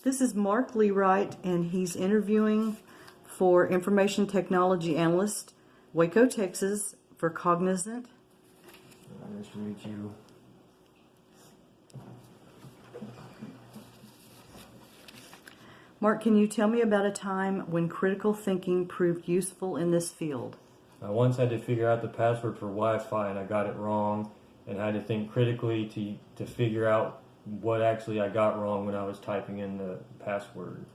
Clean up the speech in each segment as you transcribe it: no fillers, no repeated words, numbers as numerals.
This is Mark Leewright, and he's interviewing for Information Technology Analyst, Waco, Texas, for Cognizant. Nice to meet you. Mark, can you tell me about a time when critical thinking proved useful in this field? I once had to figure out the password for Wi-Fi, and I got it wrong, and I had to think critically to figure out what actually I got wrong when I was typing in the password.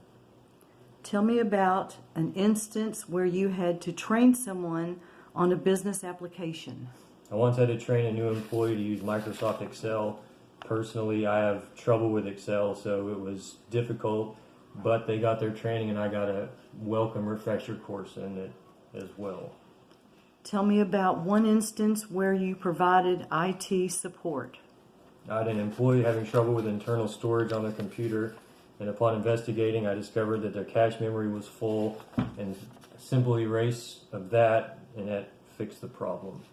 Tell me about an instance where you had to train someone on a business application. I once had to train a new employee to use Microsoft Excel. Personally, I have trouble with Excel, so it was difficult, but they got their training and I got a welcome refresher course in it as well. Tell me about one instance where you provided IT support. I had an employee having trouble with internal storage on their computer, and upon investigating, I discovered that their cache memory was full, and a simple erase of that, and that fixed the problem.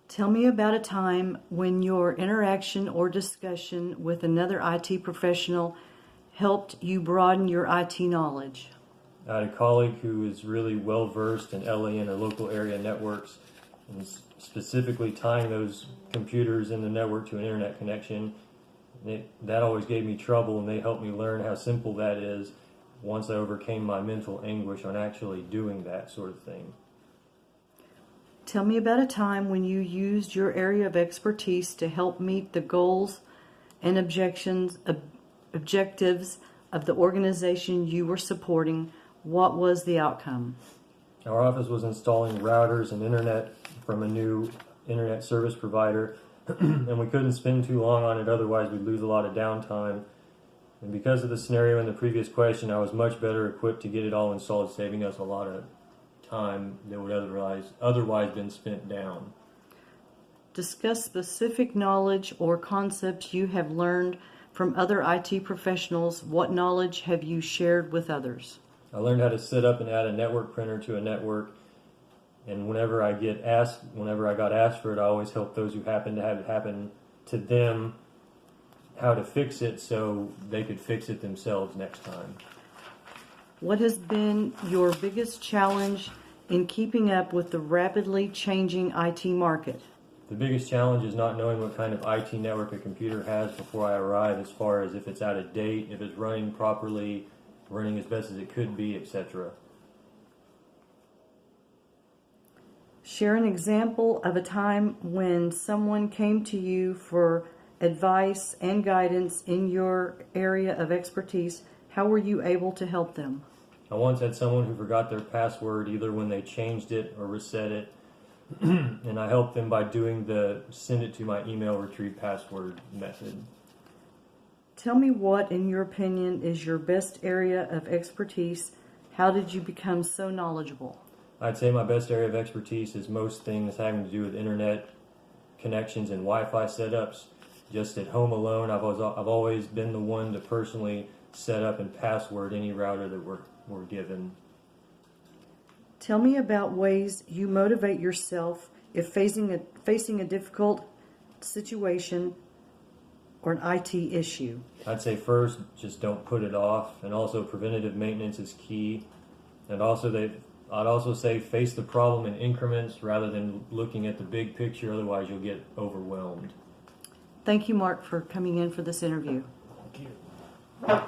Tell me about a time when your interaction or discussion with another IT professional helped you broaden your IT knowledge. I had a colleague who is really well versed in LAN or local area networks, and specifically tying those computers in the network to an internet connection. That always gave me trouble, and they helped me learn how simple that is once I overcame my mental anguish on actually doing that sort of thing. Tell me about a time when you used your area of expertise to help meet the goals and objectives of the organization you were supporting. What was the outcome? Our office was installing routers and internet from a new internet service provider, and we couldn't spend too long on it, otherwise we'd lose a lot of downtime. And because of the scenario in the previous question, I was much better equipped to get it all installed, saving us a lot of time that would otherwise been spent down. Discuss specific knowledge or concepts you have learned from other IT professionals. What knowledge have you shared with others? I learned how to set up and add a network printer to a network, and whenever I got asked for it, I always help those who happen to have it happen to them how to fix it so they could fix it themselves next time. What has been your biggest challenge in keeping up with the rapidly changing IT market? The biggest challenge is not knowing what kind of IT network a computer has before I arrive, as far as if it's out of date, if it's running properly, running as best as it could be, etc. Share an example of a time when someone came to you for advice and guidance in your area of expertise. How were you able to help them? I once had someone who forgot their password either when they changed it or reset it, and I helped them by doing the send it to my email retrieve password method. Tell me what, in your opinion, is your best area of expertise. How did you become so knowledgeable? I'd say my best area of expertise is most things having to do with internet connections and Wi-Fi setups. Just at home alone, I've always been the one to personally set up and password any router that we're given. Tell me about ways you motivate yourself if facing a difficult situation or an IT issue. I'd say first, just don't put it off, and also preventative maintenance is key. And I'd also say face the problem in increments rather than looking at the big picture, otherwise you'll get overwhelmed. Thank you, Mark, for coming in for this interview. Thank you.